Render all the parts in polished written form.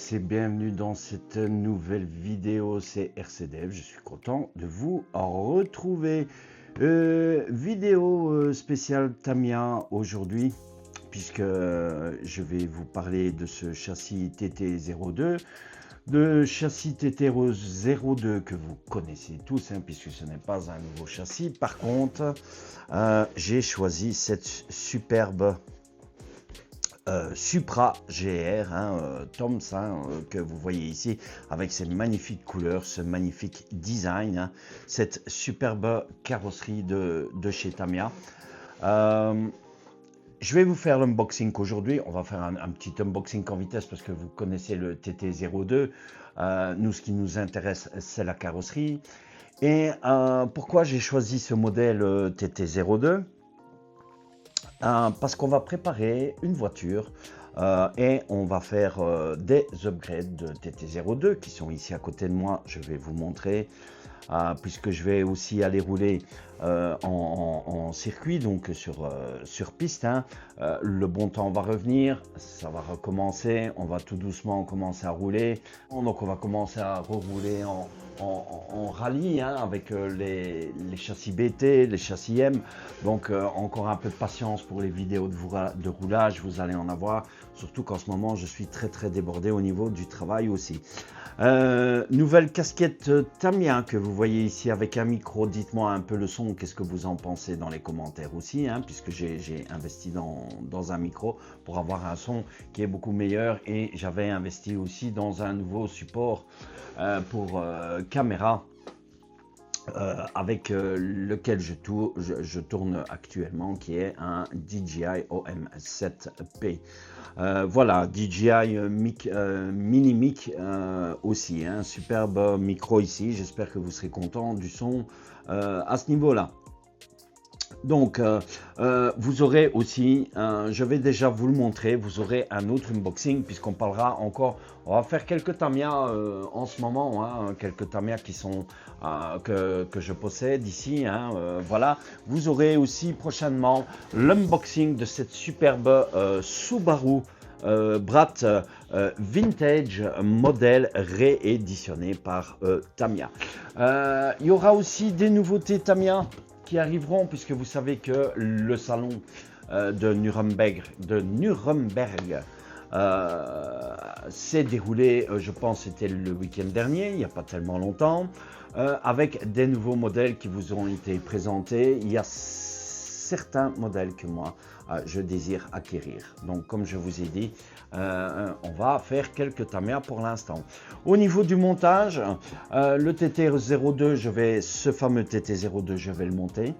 tous et bienvenue dans cette nouvelle vidéo, c'est RCDF, je suis content de vous retrouver. Vidéo spéciale Tamiya aujourd'hui, puisque je vais vous parler de ce châssis TT02, de châssis TT02 que vous connaissez tous, puisque ce n'est pas un nouveau châssis. Par contre, j'ai choisi cette superbe Supra GR, Toms, que vous voyez ici, avec ces magnifiques couleurs, ce magnifique design, cette superbe carrosserie de chez Tamiya. Je vais vous faire l'unboxing aujourd'hui. On va faire un petit unboxing en vitesse parce que vous connaissez le TT02. Nous, ce qui nous intéresse, c'est la carrosserie. Et pourquoi j'ai choisi ce modèle TT02 ? Parce qu'on va préparer une voiture et on va faire des upgrades de TT02 qui sont ici à côté de moi. Je vais vous montrer puisque je vais aussi aller rouler en circuit, donc sur piste. Le bon temps va revenir, ça va recommencer, on va tout doucement commencer à rouler. Donc on va commencer à rerouler en rallye avec les châssis BT, les châssis M. Donc encore un peu de patience pour les vidéos de roulage, vous allez en avoir, surtout qu'en ce moment je suis très débordé au niveau du travail aussi. Nouvelle casquette Tamiya que vous voyez ici avec un micro. Dites-moi un peu le son, qu'est-ce que vous en pensez dans les commentaires aussi, puisque j'ai investi dans un micro pour avoir un son qui est beaucoup meilleur, et j'avais investi aussi dans un nouveau support pour caméra avec lequel je tourne actuellement, qui est un DJI OM7P. Voilà, DJI Mini Mic aussi, superbe micro ici. J'espère que vous serez content du son à ce niveau-là. Donc, vous aurez aussi, je vais déjà vous le montrer, vous aurez un autre unboxing puisqu'on parlera encore, on va faire quelques Tamiya en ce moment, quelques Tamiya qui sont, que je possède ici, voilà. Vous aurez aussi prochainement l'unboxing de cette superbe Subaru Brat Vintage modèle rééditionné par Tamiya. Il y aura aussi des nouveautés Tamiya qui arriveront, puisque vous savez que le salon de Nuremberg s'est déroulé, je pense c'était le week-end dernier, il n'y a pas tellement longtemps, avec des nouveaux modèles qui vous ont été présentés. Il y a certains modèles que moi je désire acquérir. Donc comme je vous ai dit, on va faire quelques Tamiya pour l'instant. Au niveau du montage, le TT02, ce fameux TT02, je vais le monter.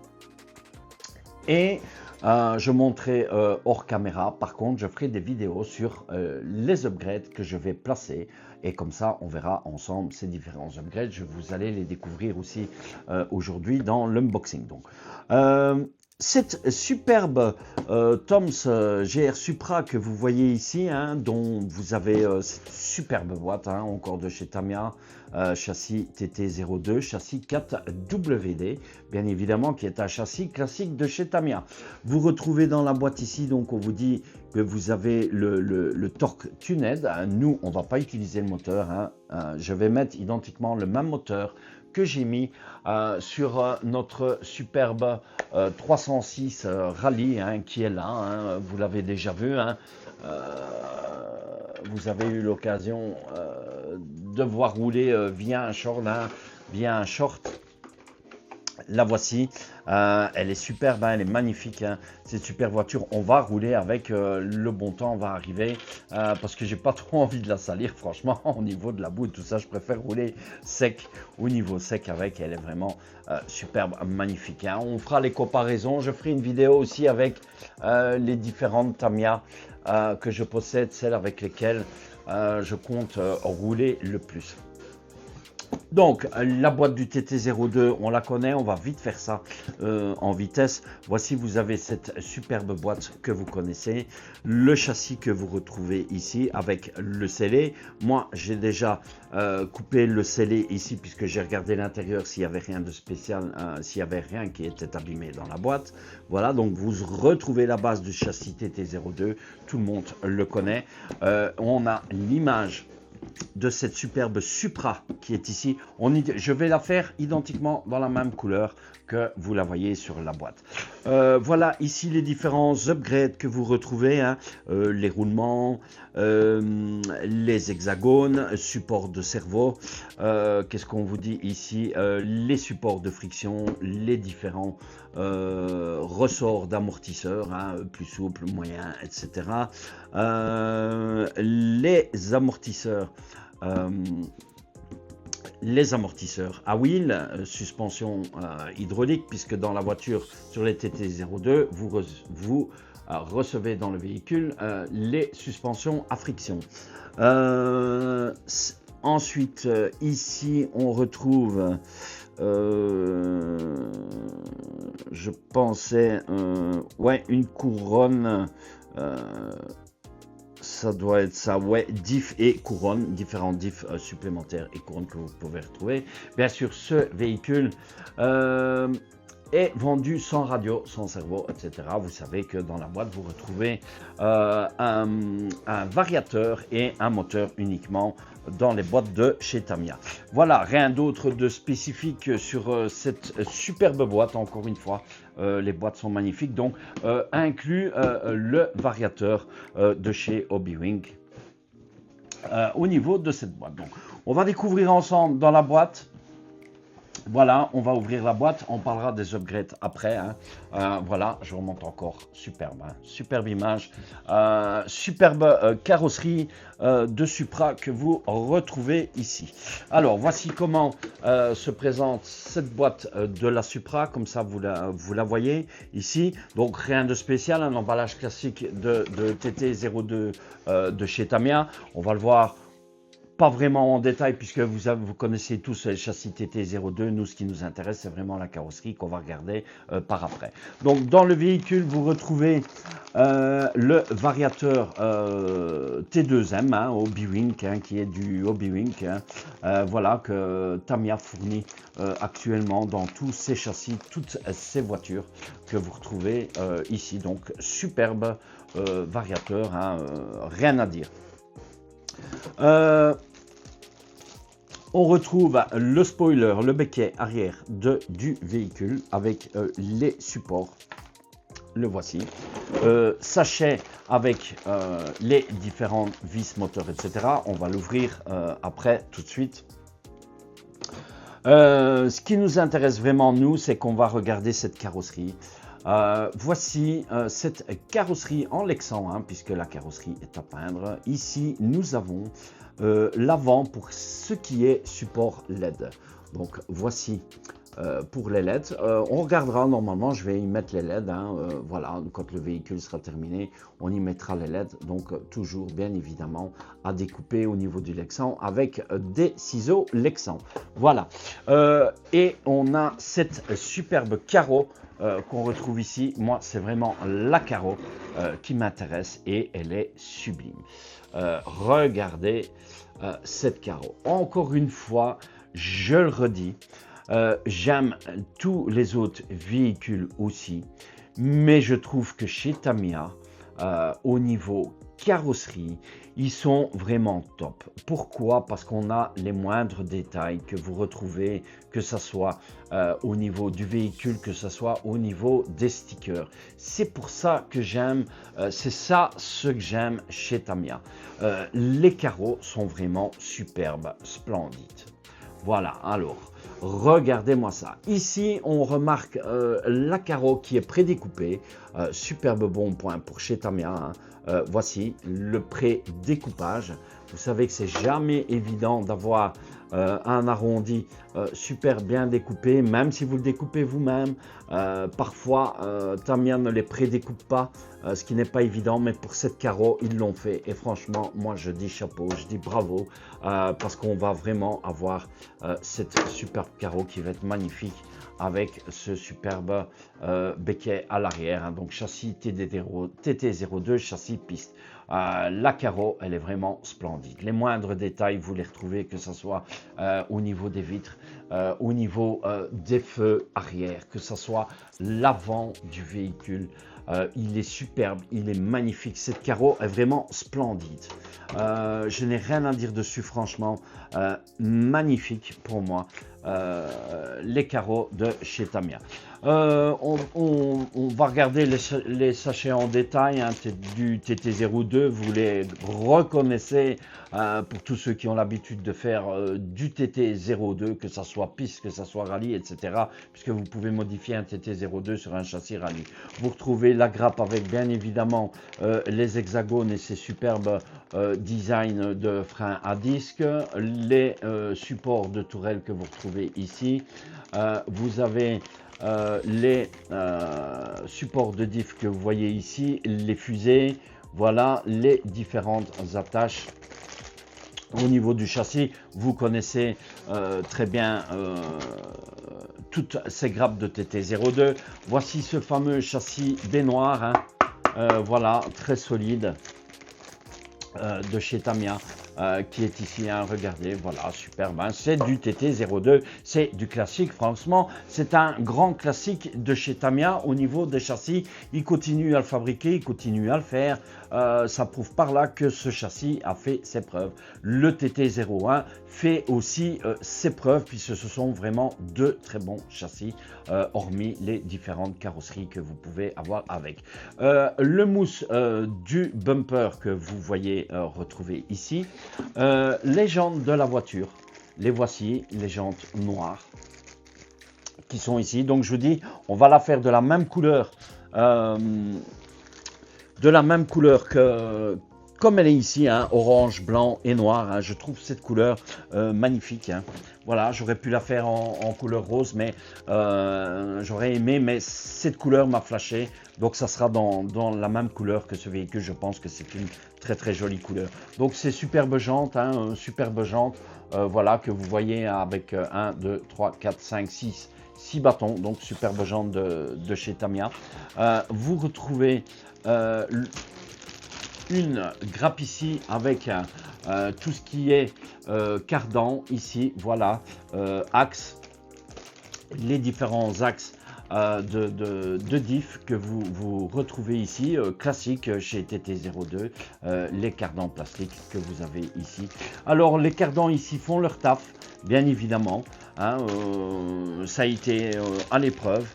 Et je monterai hors caméra. Par contre, je ferai des vidéos sur les upgrades que je vais placer. Et comme ça, on verra ensemble ces différents upgrades. Vous allez les découvrir aussi aujourd'hui dans l'unboxing. Donc, cette superbe Toms GR Supra que vous voyez ici, dont vous avez cette superbe boîte, encore de chez Tamiya, châssis TT02, châssis 4WD, bien évidemment, qui est un châssis classique de chez Tamiya. Vous retrouvez dans la boîte ici, donc on vous dit que vous avez le torque tuned. Nous, on ne va pas utiliser le moteur, je vais mettre identiquement le même moteur que j'ai mis sur notre superbe 306 Rallye qui est là, vous l'avez déjà vu, vous avez eu l'occasion de voir rouler via un short, La voici, elle est superbe, elle est magnifique, cette super voiture. On va rouler avec, le bon temps va arriver, parce que j'ai pas trop envie de la salir, franchement, au niveau de la boue et tout ça. Je préfère rouler sec, au niveau sec avec, elle est vraiment superbe, magnifique. On fera les comparaisons, je ferai une vidéo aussi avec les différentes Tamiya que je possède, celles avec lesquelles je compte rouler le plus. Donc la boîte du TT02, on la connaît, on va vite faire ça en vitesse. Voici, vous avez cette superbe boîte que vous connaissez, le châssis que vous retrouvez ici avec le scellé. Moi j'ai déjà coupé le scellé ici puisque j'ai regardé l'intérieur s'il n'y avait rien de spécial, s'il n'y avait rien qui était abîmé dans la boîte. Voilà, donc vous retrouvez la base du châssis TT02, tout le monde le connaît. On a l'image de cette superbe Supra qui est ici. Je vais la faire identiquement dans la même couleur que vous la voyez sur la boîte. Voilà ici les différents upgrades que vous retrouvez, hein, les roulements, les hexagones, support de cerveau, qu'est-ce qu'on vous dit ici, les supports de friction, les différents ressorts d'amortisseurs, hein, plus souple, moyen, etc. Les amortisseurs à wheel, suspension hydraulique, puisque dans la voiture sur les TT02 vous recevez dans le véhicule les suspensions à friction. Ensuite ici on retrouve je pensais ouais, une couronne, ça doit être ça, ouais, diff et couronne, différents diffs supplémentaires et couronnes que vous pouvez retrouver. Bien sûr, ce véhicule est vendu sans radio, sans servo, etc. Vous savez que dans la boîte, vous retrouvez un variateur et un moteur uniquement dans les boîtes de chez Tamiya. Voilà, rien d'autre de spécifique sur cette superbe boîte. Encore une fois, les boîtes sont magnifiques. Donc, inclut le variateur de chez Hobbywing au niveau de cette boîte. Donc, on va découvrir ensemble dans la boîte. Voilà, on va ouvrir la boîte, on parlera des upgrades après. Hein. Voilà, je remonte encore, superbe, hein. Superbe image, superbe carrosserie de Supra que vous retrouvez ici. Alors, voici comment se présente cette boîte de la Supra, comme ça vous la voyez ici. Donc, rien de spécial, un emballage classique de TT02 de chez Tamiya. On va le voir. Pas vraiment en détail puisque vous connaissez tous les châssis TT02. Nous, ce qui nous intéresse, c'est vraiment la carrosserie qu'on va regarder par après. Donc, dans le véhicule, vous retrouvez le variateur T2M, hein, Hobbywing, hein, qui est du Hobbywing, hein, voilà, que Tamiya fournit actuellement dans tous ses châssis, toutes ces voitures que vous retrouvez ici. Donc, superbe variateur, hein, rien à dire. On retrouve le spoiler, le becquet arrière du véhicule avec les supports. Le voici. Sachet avec les différentes vis, moteurs, etc. On va l'ouvrir après tout de suite. Ce qui nous intéresse vraiment, nous, c'est qu'on va regarder cette carrosserie. Voici cette carrosserie en lexan, hein, puisque la carrosserie est à peindre. Ici, nous avons l'avant pour ce qui est support LED. Donc, voici pour les LED. On regardera normalement, je vais y mettre les LED. Hein, voilà, quand le véhicule sera terminé, on y mettra les LED. Donc, toujours, bien évidemment, à découper au niveau du lexan avec des ciseaux lexan. Voilà. Et on a cette superbe carreau qu'on retrouve ici. Moi, c'est vraiment la carreau qui m'intéresse et elle est sublime. Regardez cette carreau. Encore une fois, je le redis, j'aime tous les autres véhicules aussi, mais je trouve que chez Tamiya, au niveau carrosserie, ils sont vraiment top. Pourquoi? Parce qu'on a les moindres détails que vous retrouvez, que ce soit au niveau du véhicule, que ce soit au niveau des stickers. C'est pour ça que j'aime, c'est ça ce que j'aime chez Tamiya. Les carreaux sont vraiment superbes, splendides. Voilà, alors, regardez-moi ça. Ici, on remarque la carreau qui est prédécoupée. Superbe bon point pour chez Tamiya. Hein. Voici le pré-découpage. Vous savez que c'est jamais évident d'avoir un arrondi super bien découpé, même si vous le découpez vous-même. Parfois, Tamiya ne les pré-découpe pas, ce qui n'est pas évident, mais pour cette carreau, ils l'ont fait. Et franchement, moi, je dis chapeau, je dis bravo, parce qu'on va vraiment avoir cette superbe carreau qui va être magnifique avec ce superbe becquet à l'arrière. Hein, donc, châssis TT02, châssis piste. La carreau, elle est vraiment splendide. Les moindres détails, vous les retrouvez, que ce soit au niveau des vitres, au niveau des feux arrière, que ce soit l'avant du véhicule. Il est superbe, il est magnifique. Cette carreau est vraiment splendide. Je n'ai rien à dire dessus, franchement. Magnifique pour moi. Les carreaux de chez Tamiya. On va regarder les sachets en détail hein, du TT02. Vous les reconnaissez pour tous ceux qui ont l'habitude de faire du TT02, que ce soit piste, que ce soit rallye, etc. Puisque vous pouvez modifier un TT02 sur un châssis rallye. Vous retrouvez la grappe avec bien évidemment les hexagones et ces superbes designs de freins à disque, les supports de tourelle que vous retrouvez ici. Vous avez les supports de diff que vous voyez ici, les fusées, voilà les différentes attaches. Au niveau du châssis, vous connaissez très bien toutes ces grappes de TT02. Voici ce fameux châssis baignoire, hein, voilà, très solide de chez Tamiya. Qui est ici, hein, regardez, voilà, superbe, hein, c'est du TT02, c'est du classique, franchement, c'est un grand classique de chez Tamiya au niveau des châssis. Il continue à le fabriquer, il continue à le faire, ça prouve par là que ce châssis a fait ses preuves. Le TT01 fait aussi ses preuves, puisque ce sont vraiment deux très bons châssis, hormis les différentes carrosseries que vous pouvez avoir avec. Le mousse du bumper que vous voyez retrouver ici. Les jantes de la voiture, les voici, les jantes noires qui sont ici. Donc je vous dis, on va la faire de la même couleur, que comme elle est ici, hein, orange, blanc et noir. Hein, je trouve cette couleur magnifique. Hein. Voilà, j'aurais pu la faire en couleur rose, mais j'aurais aimé, mais cette couleur m'a flashé. Donc ça sera dans la même couleur que ce véhicule. Je pense que c'est une très jolie couleur. Donc c'est superbe jante, hein, superbe jante, voilà, que vous voyez avec 1, 2, 3, 4, 5, 6 bâtons. Donc superbe jante de chez Tamiya. Vous retrouvez une grappe ici avec tout ce qui est cardan ici, voilà, axe, les différents axes de diff que vous retrouvez ici, classique chez TT02, les cardans plastiques que vous avez ici. Alors les cardans ici font leur taf, bien évidemment, hein, ça a été à l'épreuve.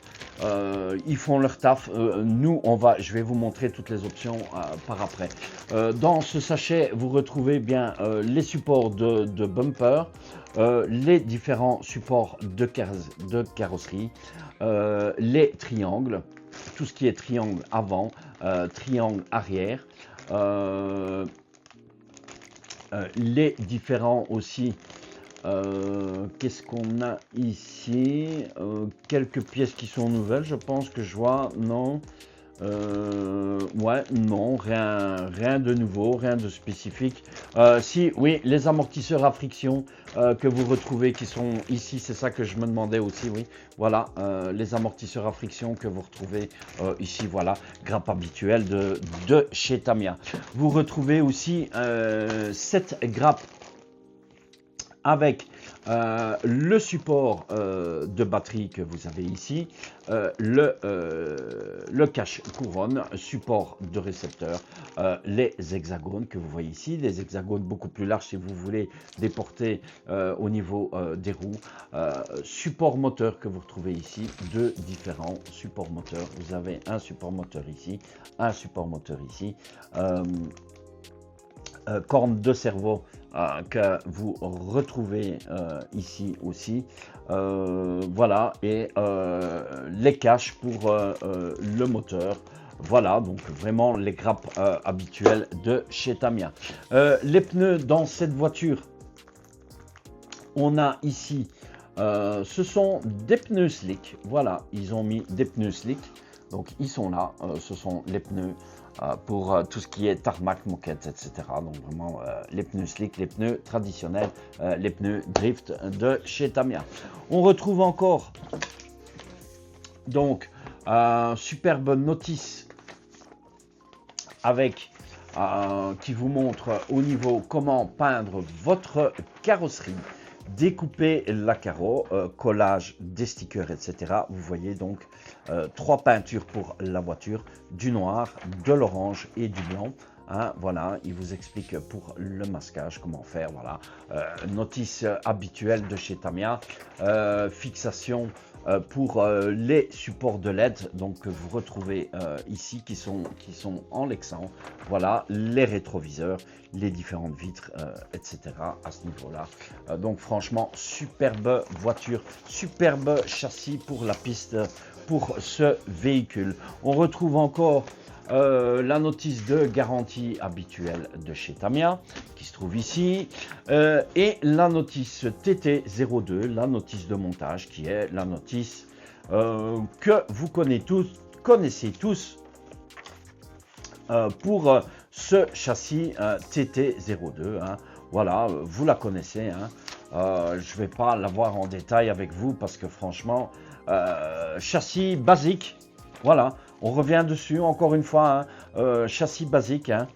Ils font leur taf. Nous, je vais vous montrer toutes les options par après. Dans ce sachet, vous retrouvez bien les supports de bumper, les différents supports de carrosserie, les triangles, tout ce qui est triangle avant, triangle arrière, les différents aussi. Qu'est-ce qu'on a ici? Quelques pièces qui sont nouvelles, je pense que je vois. Non, ouais, non, rien de nouveau, rien de spécifique. Si, oui, les amortisseurs à friction que vous retrouvez qui sont ici, c'est ça que je me demandais aussi, oui. Voilà, les amortisseurs à friction que vous retrouvez ici, voilà, grappe habituelle de chez Tamiya. Vous retrouvez aussi cette grappe avec le support de batterie que vous avez ici, le cache couronne, support de récepteur, les hexagones que vous voyez ici, des hexagones beaucoup plus larges si vous voulez déporter au niveau des roues, support moteur que vous retrouvez ici, deux différents supports moteurs. Vous avez un support moteur ici, un support moteur ici, corne de cerveau que vous retrouvez ici aussi, voilà, et les caches pour le moteur. Voilà, donc vraiment les grappes habituelles de chez Tamiya. Les pneus dans cette voiture, on a ici, ce sont des pneus slick. Voilà, ils ont mis des pneus slick, donc ils sont là, ce sont les pneus pour tout ce qui est tarmac, moquette, etc. Donc vraiment les pneus slick, les pneus traditionnels, les pneus drift de chez Tamiya. On retrouve encore donc superbe notice avec qui vous montre au niveau comment peindre votre carrosserie. découper la carreau, collage des stickers, etc. Vous voyez donc 3 peintures pour la voiture, du noir, de l'orange et du blanc. Hein, voilà, il vous explique pour le masquage comment faire. Voilà, notice habituelle de chez Tamiya, fixation pour les supports de LED, donc que vous retrouvez ici, qui sont en Lexan. Voilà, les rétroviseurs, les différentes vitres, etc. à ce niveau-là. Donc franchement, superbe voiture, superbe châssis pour la piste, pour ce véhicule. On retrouve encore la notice de garantie habituelle de chez Tamiya qui se trouve ici et la notice TT02, la notice de montage qui est la notice que vous connaissez tous pour ce châssis TT02. Hein. Voilà, vous la connaissez. Hein. Je ne vais pas la voir en détail avec vous parce que franchement, châssis basique. Voilà, on revient dessus encore une fois, hein, châssis basique, hein,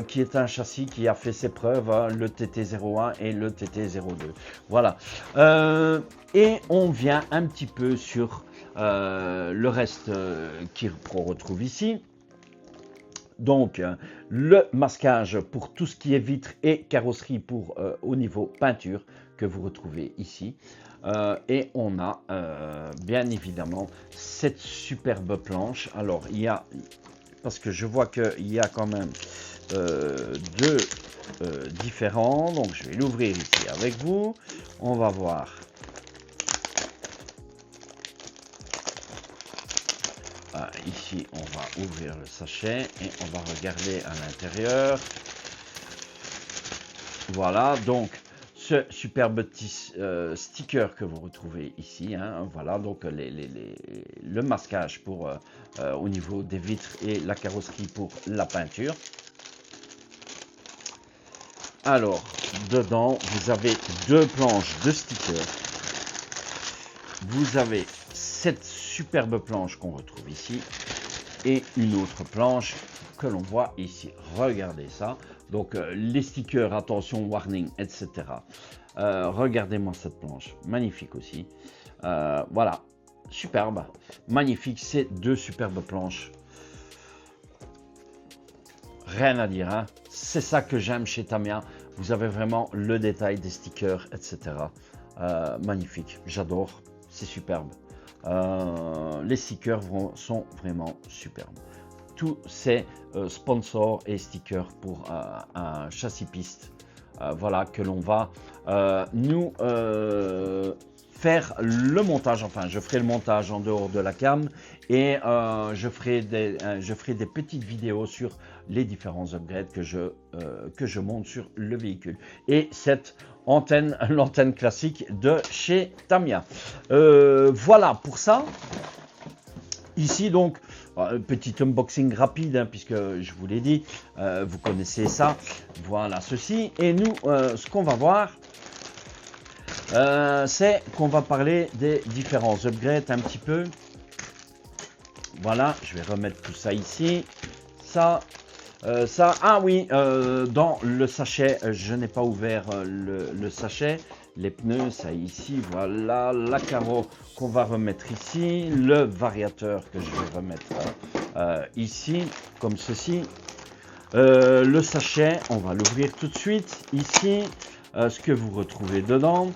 qui est un châssis qui a fait ses preuves, hein, le TT01 et le TT02. Voilà, et on vient un petit peu sur le reste qu'on retrouve ici. Donc, le masquage pour tout ce qui est vitres et carrosserie pour au niveau peinture que vous retrouvez ici. Et on a bien évidemment cette superbe planche. Alors, il y a, parce que je vois qu'il y a quand même deux différents. Donc, je vais l'ouvrir ici avec vous. On va voir. Ici, on va ouvrir le sachet et on va regarder à l'intérieur. Voilà, donc ce superbe petit sticker que vous retrouvez ici. Hein, voilà, donc le masquage pour au niveau des vitres et la carrosserie pour la peinture. Alors, dedans, vous avez deux planches de stickers. Vous avez cette superbe planche qu'on retrouve ici et une autre planche que l'on voit ici. Regardez ça. Donc les stickers, attention, warning, etc. Regardez-moi cette planche, magnifique aussi. Voilà, superbe, magnifique, ces deux superbes planches. Rien à dire, hein. C'est ça que j'aime chez Tamiya. Vous avez vraiment le détail des stickers, etc. Magnifique, j'adore, c'est superbe. Les stickers sont vraiment superbes. Tous ces sponsors et stickers pour un châssis piste, voilà, que l'on va nous faire le montage. Enfin, je ferai le montage en dehors de la cam et je ferai des petites vidéos sur les différents upgrades que je monte sur le véhicule. Et cette antenne, l'antenne classique de chez Tamiya. Voilà pour ça. Ici donc, petit unboxing rapide, hein, puisque je vous l'ai dit, vous connaissez ça. Voilà ceci. Et nous, ce qu'on va voir, c'est qu'on va parler des différents upgrades un petit peu. Voilà, je vais remettre tout ça ici. Ça, ah oui, dans le sachet, je n'ai pas ouvert le sachet. Les pneus, ça ici, voilà, la carreau qu'on va remettre ici, le variateur que je vais remettre ici, comme ceci. Le sachet, on va l'ouvrir tout de suite. Ici, ce que vous retrouvez dedans.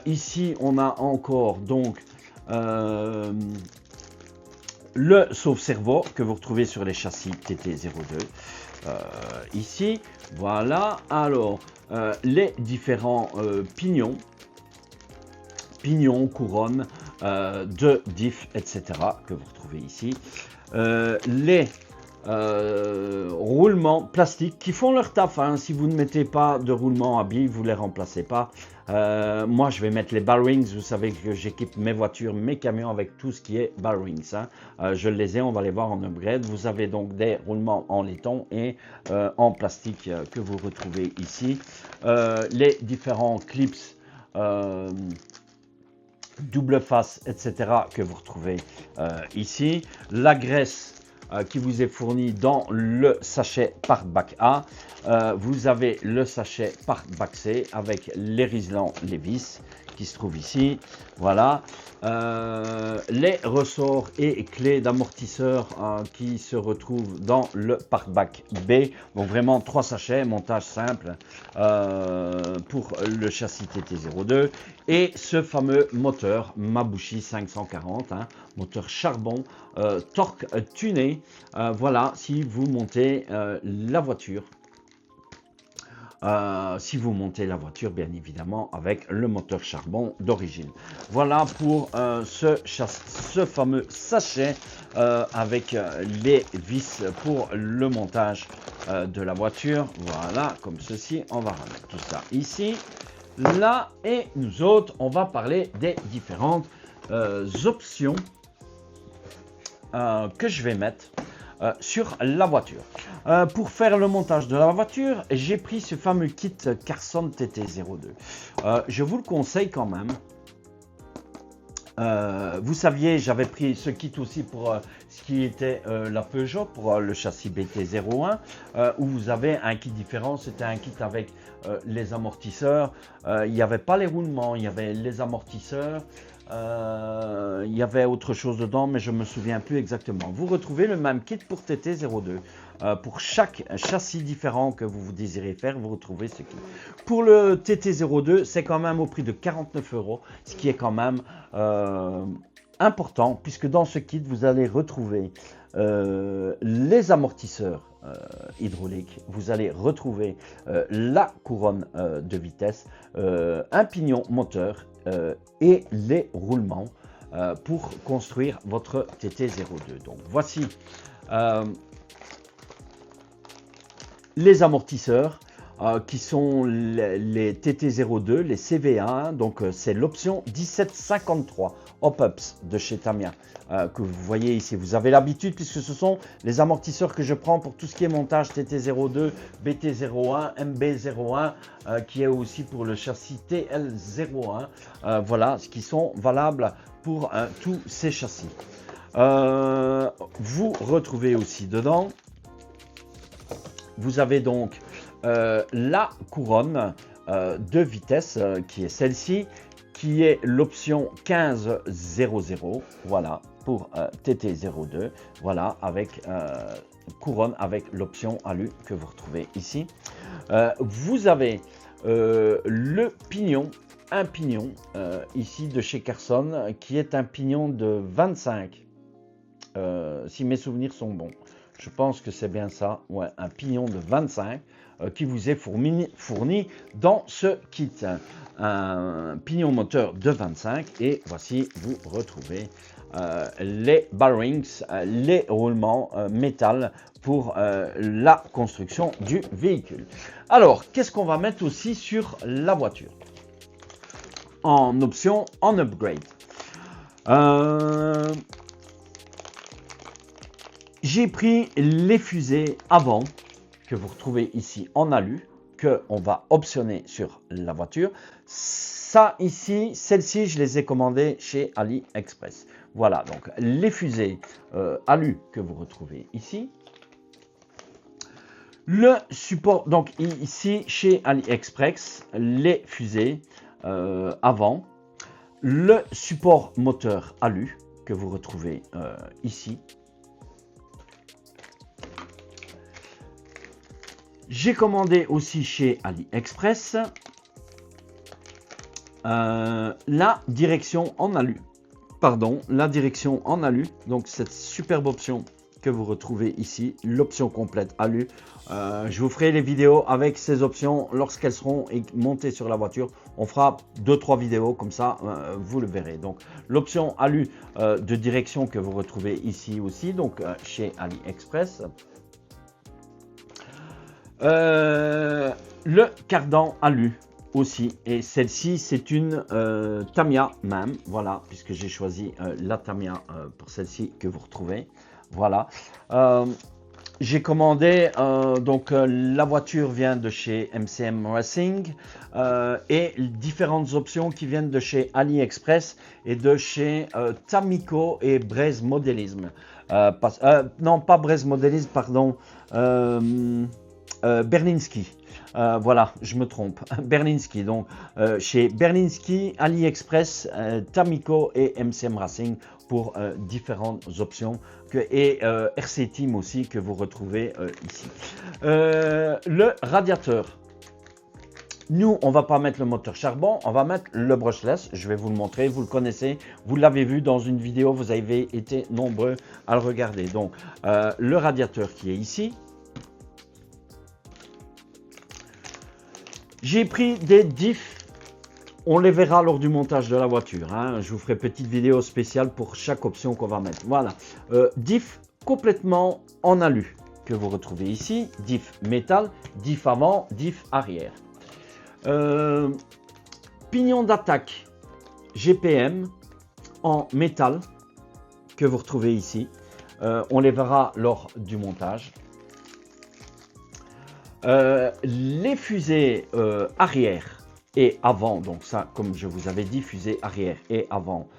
Ici, on a encore donc le sauve-cerveau que vous retrouvez sur les châssis TT02. Ici, voilà. Alors, les différents pignons, couronnes de diff, etc. que vous retrouvez ici. Les roulements plastiques qui font leur taf. Hein. Si vous ne mettez pas de roulements à billes, vous ne les remplacez pas. Moi, je vais mettre les ball rings. Vous savez que j'équipe mes voitures, mes camions avec tout ce qui est ball rings. Hein. Je les ai, on va les voir en upgrade. Vous avez donc des roulements en laiton et en plastique que vous retrouvez ici. Les différents clips double face, etc. que vous retrouvez ici. La graisse qui vous est fourni dans le sachet par bac A. Vous avez le sachet par bac C avec les Riesland, les vis qui se trouvent ici. Voilà. Les ressorts et clés d'amortisseur qui se retrouvent dans le pare-bac B. Donc vraiment 3 sachets, montage simple pour le châssis TT02. Et ce fameux moteur Mabuchi 540, moteur charbon, torque tuné. Voilà, si vous montez la voiture. Si vous montez la voiture, bien évidemment, avec le moteur charbon d'origine. Voilà pour ce fameux sachet avec les vis pour le montage de la voiture. Voilà, comme ceci. On va remettre tout ça ici, là, et nous autres, on va parler des différentes options que je vais mettre sur la voiture. Pour faire le montage de la voiture, j'ai pris ce fameux kit Carson TT02. Je vous le conseille quand même. Vous saviez, j'avais pris ce kit aussi pour ce qui était la Peugeot, pour le châssis BT01, où vous avez un kit différent. C'était un kit avec les amortisseurs. Il n'y avait pas les roulements, il y avait les amortisseurs. Il y avait autre chose dedans, mais je ne me souviens plus exactement. Vous retrouvez le même kit pour TT02. Pour chaque châssis différent que vous désirez faire, vous retrouvez ce kit. Pour le TT02, c'est quand même au prix de 49 €, ce qui est quand même important, puisque dans ce kit, vous allez retrouver les amortisseurs hydrauliques, vous allez retrouver la couronne de vitesse, un pignon moteur et les roulements pour construire votre TT02. Donc voici les amortisseurs qui sont les TT02, les CV1, donc c'est l'option 1753 Hop-Ups de chez Tamiya que vous voyez ici. Vous avez l'habitude puisque ce sont les amortisseurs que je prends pour tout ce qui est montage TT02, BT01, MB01 qui est aussi pour le châssis TL01. Voilà, ce qui sont valables pour tous ces châssis. Vous retrouvez aussi dedans, vous avez donc la couronne de vitesse qui est celle-ci, qui est l'option 1500, voilà, pour TT02, voilà, avec couronne avec l'option alu que vous retrouvez ici. Vous avez le pignon, un pignon ici de chez Carson, qui est un pignon de 25, si mes souvenirs sont bons. Je pense que c'est bien ça, ouais, un pignon de 25 qui vous est fourni dans ce kit. Un pignon moteur de 25 et voici, vous retrouvez les bearings, les roulements métal pour la construction du véhicule. Alors, qu'est-ce qu'on va mettre aussi sur la voiture en option, en upgrade? J'ai pris les fusées avant que vous retrouvez ici en alu, qu'on va optionner sur la voiture. Ça ici, celles-ci, je les ai commandées chez AliExpress. Voilà, donc les fusées alu que vous retrouvez ici. Le support, donc ici chez AliExpress, les fusées avant. Le support moteur alu que vous retrouvez ici. J'ai commandé aussi chez AliExpress la direction en alu. Pardon, la direction en alu. Donc cette superbe option que vous retrouvez ici, l'option complète alu. Je vous ferai les vidéos avec ces options lorsqu'elles seront montées sur la voiture. On fera 2-3 vidéos comme ça, vous le verrez. Donc l'option alu de direction que vous retrouvez ici aussi, donc chez AliExpress. Le cardan alu aussi, et celle-ci c'est une Tamiya même, voilà, puisque j'ai choisi la Tamiya pour celle-ci que vous retrouvez, voilà. J'ai commandé, la voiture vient de chez MCM Racing et différentes options qui viennent de chez AliExpress et de chez Tamico et Braise Modélisme. Non, pas Braise Modélisme, pardon, Berlinski. Voilà, je me trompe. Berlinski, donc chez Berlinski, AliExpress, Tamico et MCM Racing pour différentes options et RC Team aussi que vous retrouvez ici. Le radiateur. Nous, on va pas mettre le moteur charbon, on va mettre le brushless. Je vais vous le montrer, vous le connaissez, vous l'avez vu dans une vidéo, vous avez été nombreux à le regarder. Donc, le radiateur qui est ici. J'ai pris des diffs, on les verra lors du montage de la voiture. Hein. Je vous ferai petite vidéo spéciale pour chaque option qu'on va mettre. Voilà, diff complètement en alu que vous retrouvez ici, diff métal, diff avant, diff arrière. Pignon d'attaque GPM en métal que vous retrouvez ici. On les verra lors du montage. Les fusées arrière et avant, donc ça comme je vous avais dit, fusée arrière et avant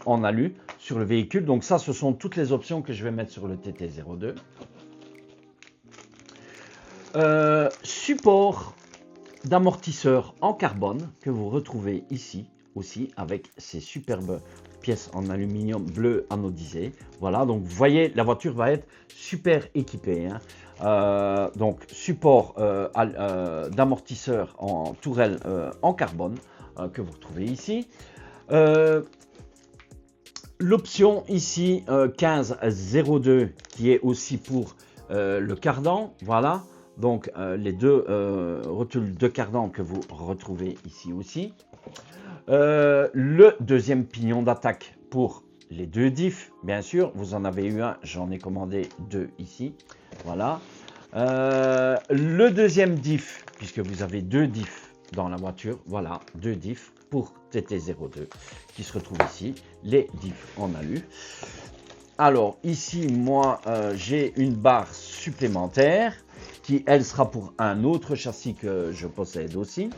en alu sur le véhicule. Donc ça, ce sont toutes les options que je vais mettre sur le TT02. Support d'amortisseur en carbone que vous retrouvez ici aussi avec ces superbes pièces en aluminium bleu anodisé. Voilà, donc vous voyez, la voiture va être super équipée. Hein. Donc support d'amortisseur en tourelle en carbone que vous retrouvez ici. L'option ici 1502 qui est aussi pour le cardan. Voilà, donc les deux rotules de cardan que vous retrouvez ici aussi. Le deuxième pignon d'attaque pour les deux diffs, bien sûr, vous en avez eu un, j'en ai commandé deux ici. Voilà. Le deuxième diff, puisque vous avez deux diffs dans la voiture, voilà, deux diffs pour TT02 qui se retrouvent ici, les diffs en alu. Alors ici, moi, j'ai une barre supplémentaire qui, elle, sera pour un autre châssis que je possède aussi.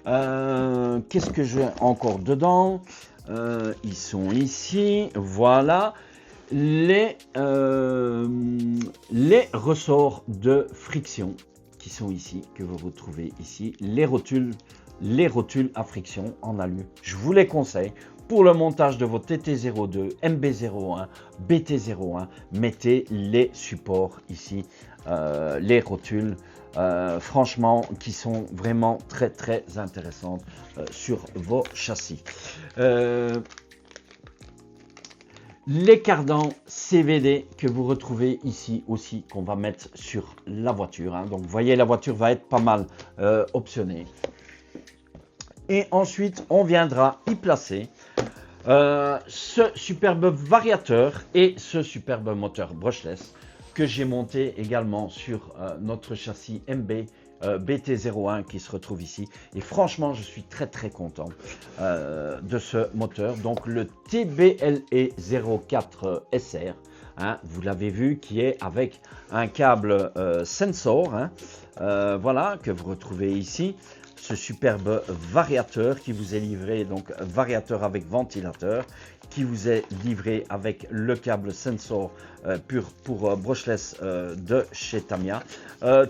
Qu'est-ce que j'ai encore dedans? Ils sont ici, voilà. Les ressorts de friction qui sont ici, que vous retrouvez ici, les rotules à friction en alu. Je vous les conseille pour le montage de vos TT02, MB01, BT01, mettez les supports ici, les rotules, franchement, qui sont vraiment très très intéressantes sur vos châssis. Les cardans CVD que vous retrouvez ici aussi, qu'on va mettre sur la voiture. Hein. Donc, vous voyez, la voiture va être pas mal optionnée. Et ensuite, on viendra y placer ce superbe variateur et ce superbe moteur brushless que j'ai monté également sur notre châssis MB BT01 qui se retrouve ici. Et franchement, je suis très très content de ce moteur. Donc le TBLE 04 SR, hein, vous l'avez vu, qui est avec un câble sensor, hein, voilà, que vous retrouvez ici. Ce superbe variateur qui vous est livré, donc variateur avec ventilateur, qui vous est livré avec le câble sensor pour brushless de chez Tamiya.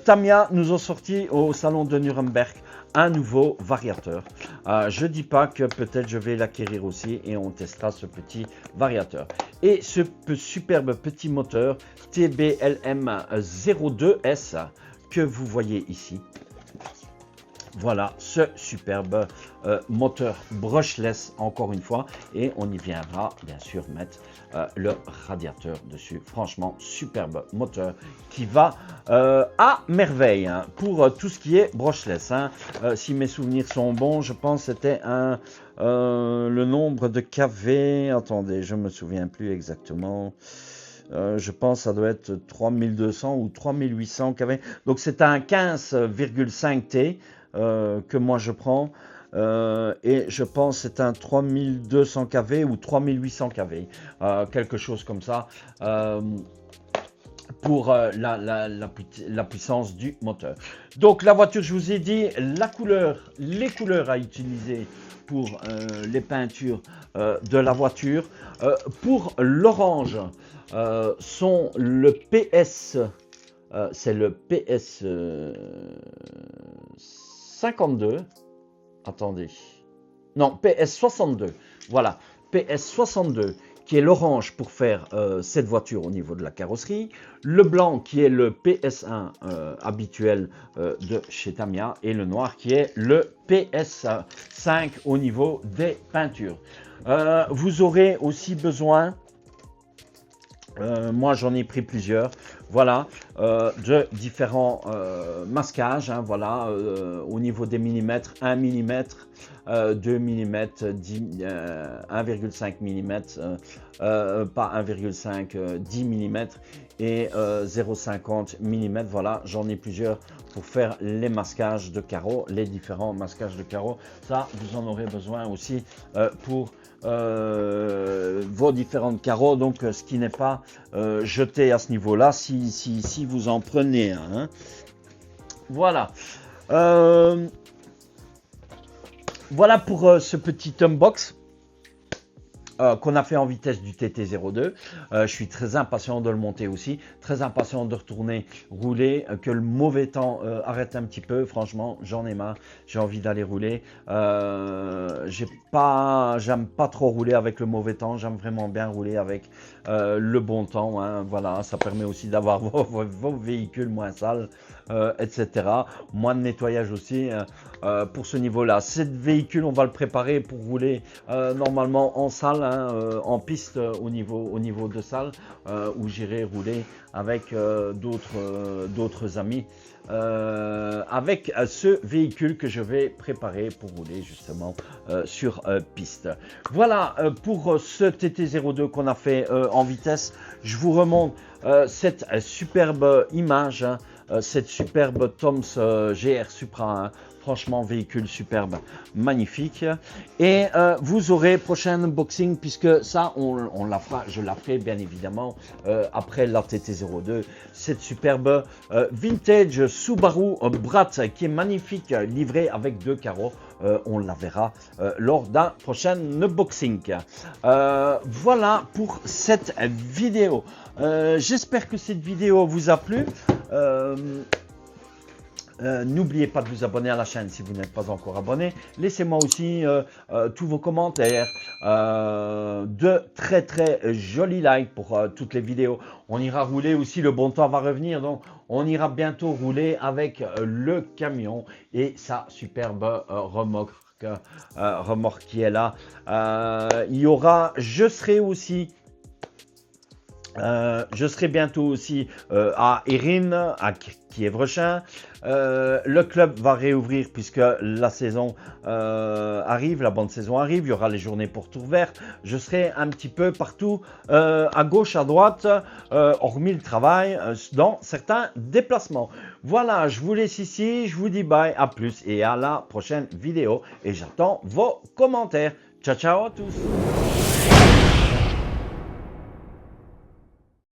Tamiya nous ont sorti au salon de Nuremberg un nouveau variateur. Je dis pas que peut-être je vais l'acquérir aussi et on testera ce petit variateur. Et ce superbe petit moteur TBLM 02S que vous voyez ici. Voilà ce superbe moteur brushless encore une fois, et on y viendra bien sûr mettre le radiateur dessus. Franchement, superbe moteur qui va à merveille hein, pour tout ce qui est brushless. Hein. Si mes souvenirs sont bons, je pense que c'était le nombre de kV. Attendez, je me souviens plus exactement. Je pense que ça doit être 3200 ou 3800 kV. Donc c'est un 15,5 T. Que moi je prends et je pense que c'est un 3200 kV ou 3800 kV, quelque chose comme ça. pour la puissance du moteur. Donc la voiture, je vous ai dit, les couleurs à utiliser pour les peintures de la voiture. Pour l'orange, sont le PS, c'est le PS 52. Attendez. Non, PS 62. Voilà, PS 62 qui est l'orange pour faire cette voiture au niveau de la carrosserie, le blanc qui est le PS1 habituel de chez Tamiya et le noir qui est le PS5 au niveau des peintures. Vous aurez aussi besoin, moi j'en ai pris plusieurs, voilà, de différents masquages, hein, voilà, au niveau des millimètres, 1 mm, 2 mm, 1,5 mm, pas 1,5, 10 mm et 0,50 mm, voilà, j'en ai plusieurs pour faire les masquages de carreaux, les différents masquages de carreaux, ça vous en aurez besoin aussi pour vos différentes carreaux, donc ce qui n'est pas jeté à ce niveau là si vous en prenez un, hein. Voilà, voilà pour ce petit unbox qu'on a fait en vitesse du TT02. Je suis très impatient de le monter aussi, très impatient de retourner rouler, que le mauvais temps arrête un petit peu. Franchement, j'en ai marre, j'ai envie d'aller rouler. J'aime pas trop rouler avec le mauvais temps, j'aime vraiment bien rouler avec le bon temps, hein. Voilà, ça permet aussi d'avoir vos véhicules moins sales, etc. Moins de nettoyage aussi pour ce niveau-là. Ce véhicule, on va le préparer pour rouler normalement en salle, hein, en piste au niveau de salle, où j'irai rouler avec d'autres amis. Avec ce véhicule que je vais préparer pour rouler justement sur piste. Voilà pour ce TT02 qu'on a fait en vitesse. Je vous remonte cette superbe image, hein, cette superbe Toms GR Supra, hein. Franchement, véhicule superbe, magnifique. Et vous aurez prochain unboxing, puisque ça, on la fera, je la ferai bien évidemment après la TT02. Cette superbe vintage Subaru Brat qui est magnifique, livrée avec 2 carreaux. On la verra lors d'un prochain unboxing. Voilà pour cette vidéo. J'espère que cette vidéo vous a plu. N'oubliez pas de vous abonner à la chaîne si vous n'êtes pas encore abonné. Laissez-moi aussi tous vos commentaires, de très jolis likes pour toutes les vidéos. On ira rouler aussi, le bon temps va revenir, donc on ira bientôt rouler avec le camion et sa superbe remorque qui est là. Je serai bientôt aussi à Erin, à Kievrechin. Le club va réouvrir puisque la saison arrive, la bonne saison arrive. Il y aura les journées pour tour vert. Je serai un petit peu partout, à gauche, à droite, hormis le travail, dans certains déplacements. Voilà, je vous laisse ici. Je vous dis bye, à plus et à la prochaine vidéo. Et j'attends vos commentaires. Ciao, ciao à tous.